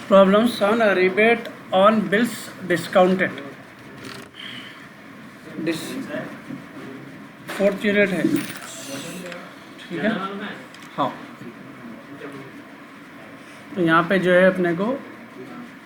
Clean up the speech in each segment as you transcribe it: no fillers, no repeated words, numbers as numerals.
Problems on rebate on bills discounted. Fourth unit है, ठीक है। हाँ, तो यहाँ पे जो है अपने को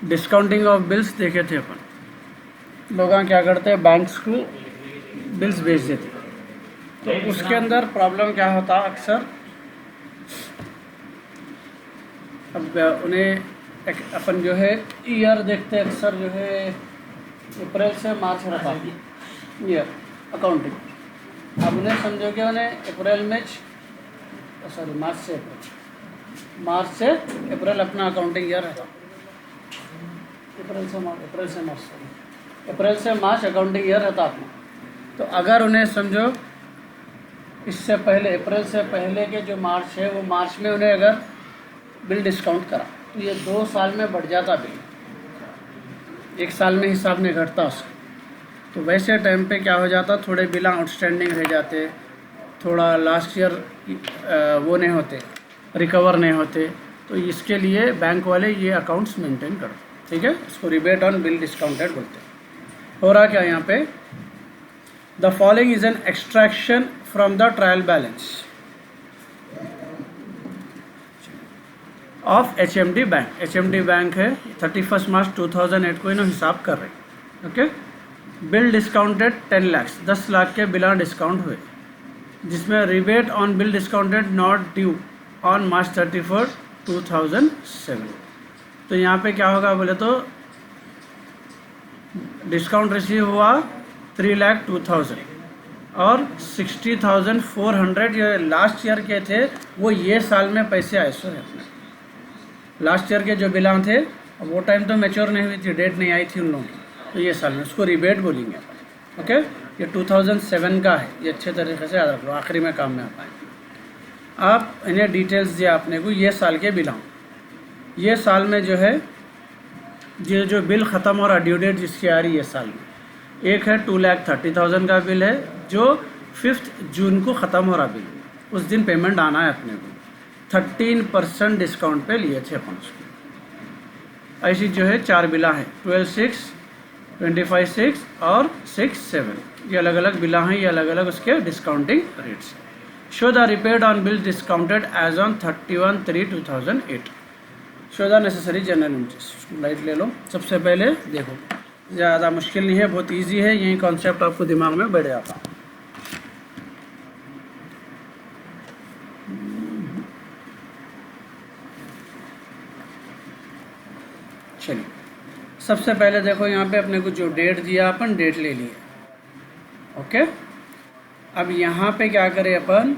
डिस्काउंटिंग ऑफ बिल्स देखे थे अपन। लोग क्या करते हैं, बैंक्स को बिल्स भेज देते, तो उसके अंदर प्रॉब्लम क्या होता अक्सर, अब उन्हें अपन जो है ईयर देखते अक्सर जो है अप्रैल से मार्च रहता ईयर अकाउंटिंग। अब उन्हें समझो कि उन्हें अप्रैल में मार्च से अप्रैल अपना अकाउंटिंग ईयर रहता, अप्रैल से मार्च अकाउंटिंग ईयर रहता अपना। तो अगर उन्हें समझो इससे पहले अप्रैल से पहले के जो मार्च है वो मार्च में उन्हें अगर बिल डिस्काउंट करा तो ये 2 साल में बढ़ जाता बिल, 1 साल में हिसाब नहीं घटता उसका। तो वैसे टाइम पे क्या हो जाता, थोड़े बिल आउटस्टैंडिंग रह जाते, थोड़ा लास्ट ईयर वो नहीं होते, रिकवर नहीं होते। तो इसके लिए बैंक वाले ये अकाउंट्स मेंटेन करते, ठीक है। इसको रिबेट ऑन बिल डिस्काउंटेड बोलते हैं। हो रहा क्या यहाँ पे, the following is an extraction from the trial balance of HMD bank. HMD bank है, 31 मार्च 2008 को इन्होंने हिसाब कर रहे हैं, okay. Bill discounted 10 lakh, 10 lakh के बिल डिस्काउंट हुए, जिसमें rebate on bill discounted not due on March 31, 2007। तो यहाँ पे क्या होगा बोले तो डिस्काउंट रिसीव हुआ 3,02,000 और 60,400 ये लास्ट ईयर के थे, वो ये साल में पैसे आए सर अपने। लास्ट ईयर के जो बिलां थे वो टाइम तो मैच्योर नहीं हुई थी, डेट नहीं आई थी उन लोगों की, तो ये साल में उसको रिबेट बोलेंगे, ओके। ये 2007 का है, ये अच्छे तरीके से याद रख लो, आखिरी में काम में आ पाए। आप इन्हें डिटेल्स दिया आपने को, ये साल के बिलां, ये साल में जो है ये जो बिल ख़त्म हो रहा, ड्यू डेट जिसकी आ रही है साल में, एक है 2,30,000 का बिल है जो 5 जून को ख़त्म हो रहा बिल, उस दिन पेमेंट आना है अपने को। 13% डिस्काउंट पे लिए थे अपन उसको। ऐसी जो है 4 बिला हैं, 12/6, 25/6 और 6/7, ये अलग अलग बिला हैं, ये अलग अलग उसके discounting rates. Show the rebate on bill discounted as on 31/3/2008। Show the necessary journal interest. Light ले लो। सबसे पहले देखो, ज़्यादा मुश्किल नहीं है, बहुत इजी है, यही कॉन्सेप्ट आपको दिमाग में बैठ जाता। चलिए, सबसे पहले देखो यहाँ पे अपने को जो डेट दिया अपन डेट ले लिए, ओके। अब यहाँ पे क्या करें अपन,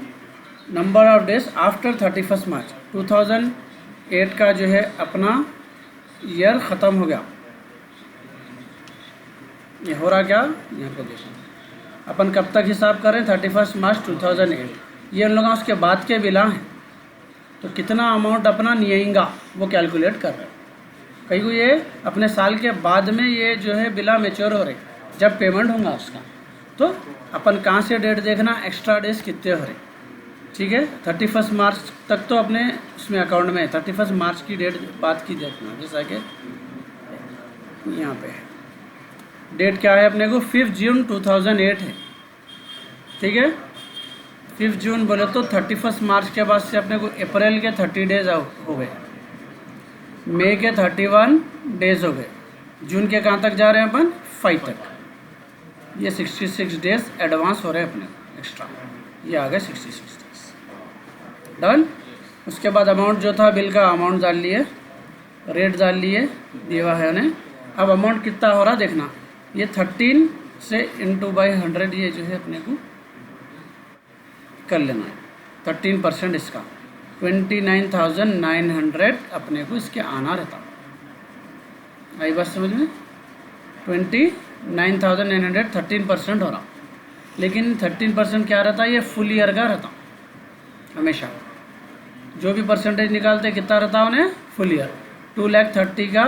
नंबर ऑफ डेज आफ्टर 31 मार्च 2008 का जो है अपना ईयर ख़त्म हो गया। ये हो रहा क्या, यहाँ पे देखो अपन कब तक हिसाब करें, 31 मार्च 2008, ये उन लोगों उसके बाद के बिला हैं, तो कितना अमाउंट अपना नियेगा वो कैलकुलेट कर रहे हैं। कहीं को ये अपने साल के बाद में ये जो है बिला मेच्योर हो रहे, जब पेमेंट होगा उसका, तो अपन कहाँ से डेट देखना, एक्स्ट्रा डेज कितने हो रहे, ठीक है। 31 मार्च तक तो अपने उसमें अकाउंट में है, 31 मार्च की डेट बात की देखना, जैसा कि यहाँ पे है। डेट क्या है अपने को, 5 जून 2008 है, ठीक है। 5 जून बोले तो 31 मार्च के बाद से अपने को अप्रैल के 30 डेज हो गए, मई के 31 डेज हो गए, जून के कहाँ तक जा रहे हैं अपन, 5 तक। ये 66 डेज एडवांस हो रहे हैं अपने एक्स्ट्रा, ये आ गए 66 डेज। डन। उसके बाद अमाउंट जो था बिल का अमाउंट डाल लिए, रेट डाल लिए, दिया है उन्हें। अब अमाउंट कितना हो रहा देखना, ये 13 से ×100 ये जो है अपने को कर लेना है, 13% इसका 29,900 अपने को इसके आना रहता। आई बात समझ में, 29,900 13% हो रहा, लेकिन 13% क्या रहता है, ये फुल ईयर का रहता। हमेशा जो भी परसेंटेज निकालते कितना रहता उन्हें, फुल ईयर। 2,30,000 का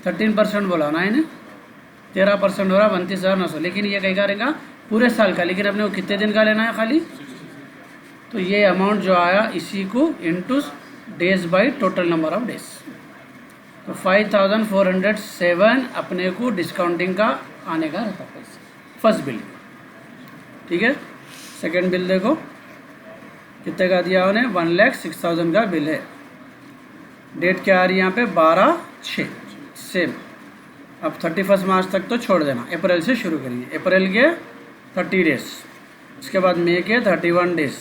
13% बोला ना इन्हें, 13% हो रहा 32,900, लेकिन ये कहीं का रहेगा पूरे साल का, लेकिन अपने को कितने दिन का लेना है खाली। तो ये अमाउंट जो आया इसी को into days by total number of days. तो 5407 अपने को डिस्काउंटिंग का आने का रहता पैसा फर्स्ट बिल। ठीक है, सेकेंड बिल देखो कितने का दिया उन्हें, 1,06,000 का बिल है। डेट क्या आ रही है यहाँ पे, 12/6 सेम। अब 31 मार्च तक तो छोड़ देना, अप्रैल से शुरू करेंगे। अप्रैल के 30 डेज, उसके बाद मई के 31 डेज,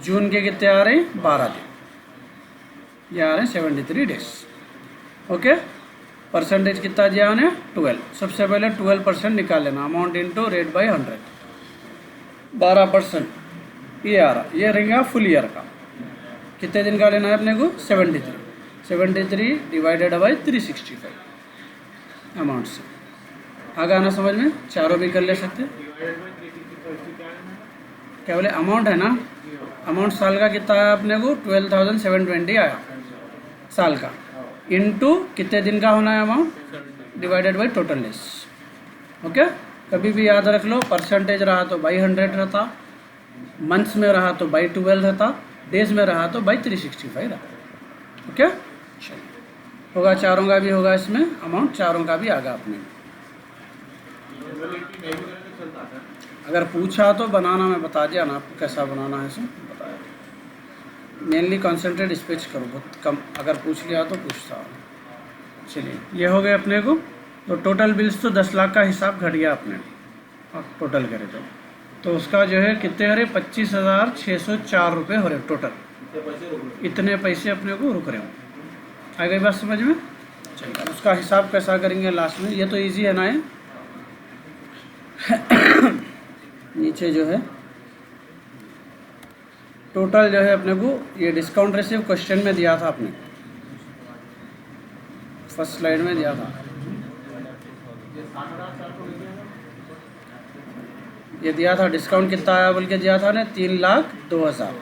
जून के कितने आ रहे हैं 12 दिन, ये आ रहे हैं 73 डेज। ओके, परसेंटेज कितना दिया उन्हें 12। सबसे पहले 12% निकाल लेना, अमाउंट इंटू रेट बाई 100, 12% ये आ रहा, ये रहेगा फुल ईयर का। कितने दिन का लेना है अपने को 73 डिवाइडेड बाई 365 अमाउंट से। आगे आना समझ में, चारों भी कर ले सकते। क्या बोले, अमाउंट है ना, अमाउंट साल का कितना आया अपने को 12,720 आया साल का, इनटू कितने दिन का होना है amount divided by total days. Okay, कभी भी याद रख लो, परसेंटेज रहा तो बाई 100 रहता, मंथ्स में रहा तो बाई 12 रहता, डेज में रहा तो बाई 365 रहता। ओके, चलिए होगा, चारों का भी होगा इसमें, अमाउंट चारों का भी आगा अपने। अगर पूछा तो बनाना मैं बता दिया ना आपको कैसा बनाना है, सो बताया। मेनली कॉन्सेंट्रेट स्पीच करो, बहुत कम, अगर पूछ लिया तो पूछता हूँ। चलिए ये हो गए अपने को। तो टोटल बिल्स तो 10 लाख का हिसाब घट गया अपने, अब टोटल करें तो उसका जो है कितने हो रहे, 25,604 रुपये हो रहे टोटल। इतने पैसे अपने को रुक रहे हो। आ गई बात समझ में। चलिए उसका हिसाब कैसा करेंगे लास्ट में, ये तो इजी है ना ये। नीचे जो है टोटल जो है अपने को ये डिस्काउंट रिसीव क्वेश्चन में दिया था, आपने फर्स्ट स्लाइड में दिया था, ये दिया था डिस्काउंट कितना आया बोल के दिया था ने 3,02,000,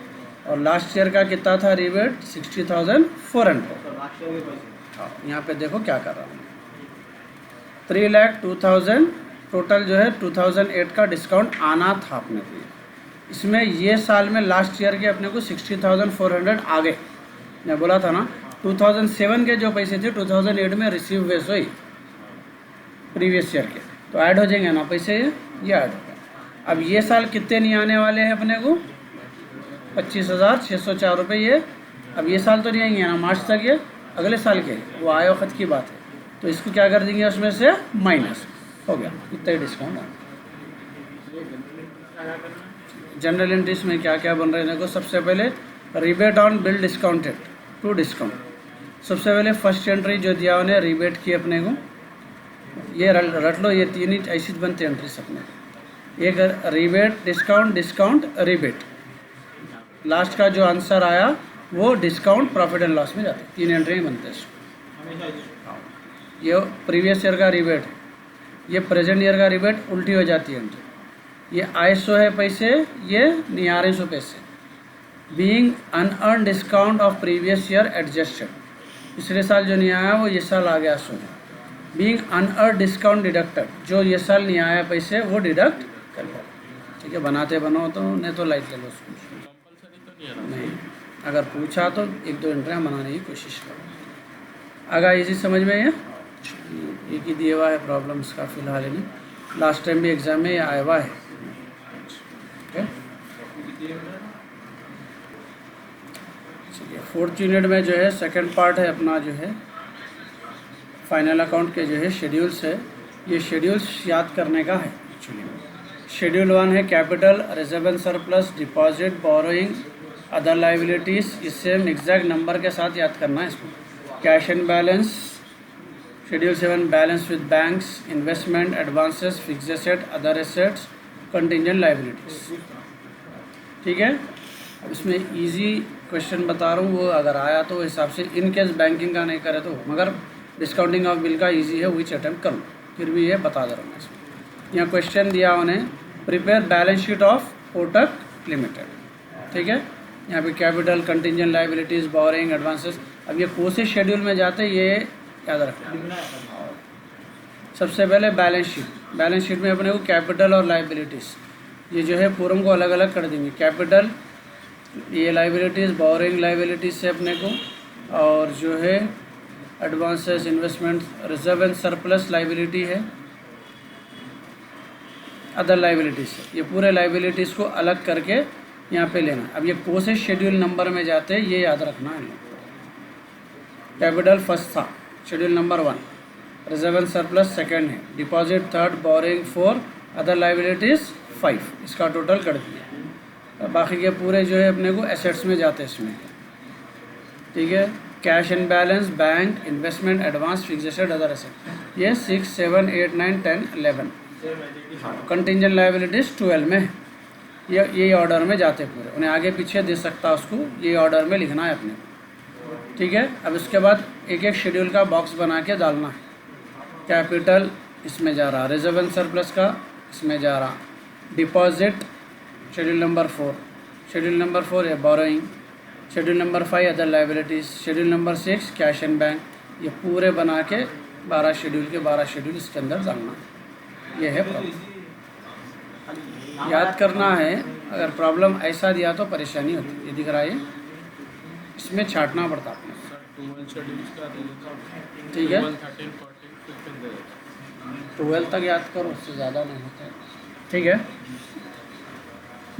और लास्ट ईयर का कितना था रिबेट 60,400। हाँ यहाँ पे देखो क्या कर रहा हूँ, 3,02,000 टोटल जो है 2008 का डिस्काउंट आना था अपने को। इसमें ये साल में लास्ट ईयर के अपने को 60,400 आ गए। मैं बोला था ना 2007 के जो पैसे थे 2008 में रिसीव हुए सोई प्रीवियस ईयर के, तो ऐड हो जाएंगे ना पैसे, ये ऐड हो गए। अब ये साल कितने नहीं आने वाले हैं अपने को 25,604 रुपये ये। अब ये साल तो नहीं आएंगे ना मार्च तक, ये अगले साल के वो आए वक्त की बात है, तो इसको क्या कर देंगे उसमें से माइनस हो गया, इतना ही डिस्काउंट। जनरल एंट्रीज में क्या क्या बन रहे हैं देखो। सबसे पहले rebate on bill discounted to discount. सबसे पहले फर्स्ट एंट्री जो दिया उन्हें रिबेट की अपने को, ये रट लो, ये तीन ही ऐसी बनते एंट्रीज अपने। एक rebate discount discount rebate, last का जो आंसर आया वो डिस्काउंट प्रॉफिट एंड लॉस में जाते, तीन एंट्री बनते हैं। ये प्रीवियस ईयर का रिबेट है, ये प्रेजेंट ईयर का रिबेट उल्टी हो जाती है एंट्री। ये आए 100 है पैसे, ये नहीं आ रहे 100 पैसे। Being unearned discount of previous year adjusted, पिछले साल जो नहीं आया वो ये साल आ गया 100। बीइंग अनअर्न डिस्काउंट डिडक्टेड, जो ये साल नहीं आया पैसे वो डिडक्ट कर लो। ठीक है, बनाते बनाओ तो, नहीं तो लाइट ले लो उसको। नहीं, अगर पूछा तो 1-2 एंट्रियाँ बनाने की कोशिश करो। अगर इसी समझ में ये एक ही दिया हुआ है प्रॉब्लम इसका फिलहाल नहीं, लास्ट टाइम भी एग्जाम में ये आया हुआ है। चलिए 4th यूनिट में जो है सेकंड पार्ट है अपना, जो है फाइनल अकाउंट के जो है शेड्यूल्स है। ये शेड्यूल्स याद करने का है एक्चुअली। शेड्यूल 1 है capital, reserve and surplus, deposit, borrowing, other liabilities. इससे हम एग्जैक्ट नंबर के साथ याद करना है इसको। Cash and balance. Schedule 7 balance with banks, investment, advances, fixed asset, other assets, contingent liabilities. ठीक है, अब इसमें इजी क्वेश्चन बता रहा हूँ, वो अगर आया तो हिसाब से, इन केस बैंकिंग का नहीं करे तो, मगर डिस्काउंटिंग ऑफ बिल का इजी है, विच अटेम्प्ट करूँ, फिर भी ये बता दे रहा हूँ इसमें। यहाँ क्वेश्चन दिया उन्हें, prepare balance sheet of Kotak limited. ठीक है, यहाँ पे capital, contingent liabilities, boring, advances. अब ये कौन से शेड्यूल में जाते ये याद रखना। सबसे पहले बैलेंस शीट। बैलेंस शीट में अपने को कैपिटल और लाइबिलिटीज़ ये जो है पूरम को अलग अलग कर देंगे। कैपिटल ये लाइबिलिटीज़ बोरिंग लाइबिलिटीज़ से अपने को, और जो है advances investment reserve and surplus liability है अदर लाइबिलिटीज़ से। ये पूरे लाइबिलिटीज़ को अलग करके यहाँ पे लेना। अब ये कौन से शेड्यूल नंबर में जाते हैं ये याद रखना है। कैपिटल फर्स्ट था, schedule number 1, reserve and surplus second है, deposit third, borrowing 4, other liabilities 5, इसका टोटल कर दिया। बाकी के पूरे जो है अपने को एसेट्स में जाते हैं इसमें, ठीक है। Cash and balance, bank, investment, advance, fix asset, other asset, ये 6, 7, 8, 9, 10, 11। कंटिंजेंट लाइबिलिटीज़ 12 में है। ये ऑर्डर में जाते पूरे, उन्हें आगे पीछे दे सकता उसको, ये ऑर्डर में लिखना है अपने, ठीक है। अब इसके बाद एक एक शेड्यूल का बॉक्स बना के डालना है। कैपिटल इसमें जा रहा, रिजर्व एंड सरप्लस का इसमें जा रहा, deposit schedule number 4, schedule number 4 है borrowing, schedule number 5 other liabilities, schedule number 6 cash and bank. ये पूरे बना के 12 शेड्यूल के 12 शेड्यूल इसके अंदर डालना है। ये है प्रॉब्लम, याद करना है। अगर प्रॉब्लम ऐसा दिया तो परेशानी होती है। ये दिख रहा है, इसमें छांटना पड़ता है, ठीक है। 12 तक याद करो, उससे ज़्यादा नहीं होता है, ठीक है।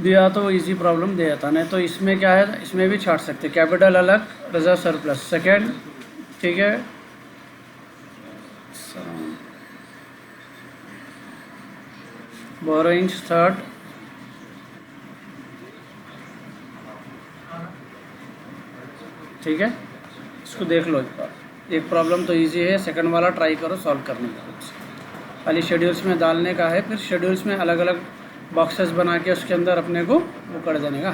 दिया तो इजी प्रॉब्लम दे देता, नहीं तो इसमें क्या है, इसमें भी छाट सकते। कैपिटल अलग, रिजर्व सरप्लस सेकेंड, ठीक है। बोरोइंग्स थर्ड, ठीक है। इसको देख लो एक बार। एक प्रॉब्लम तो इजी है, सेकंड वाला ट्राई करो सॉल्व करने का। खाली शेड्यूल्स में डालने का है, फिर शेड्यूल्स में अलग अलग बॉक्सेस बना के उसके अंदर अपने को वो कर देने का।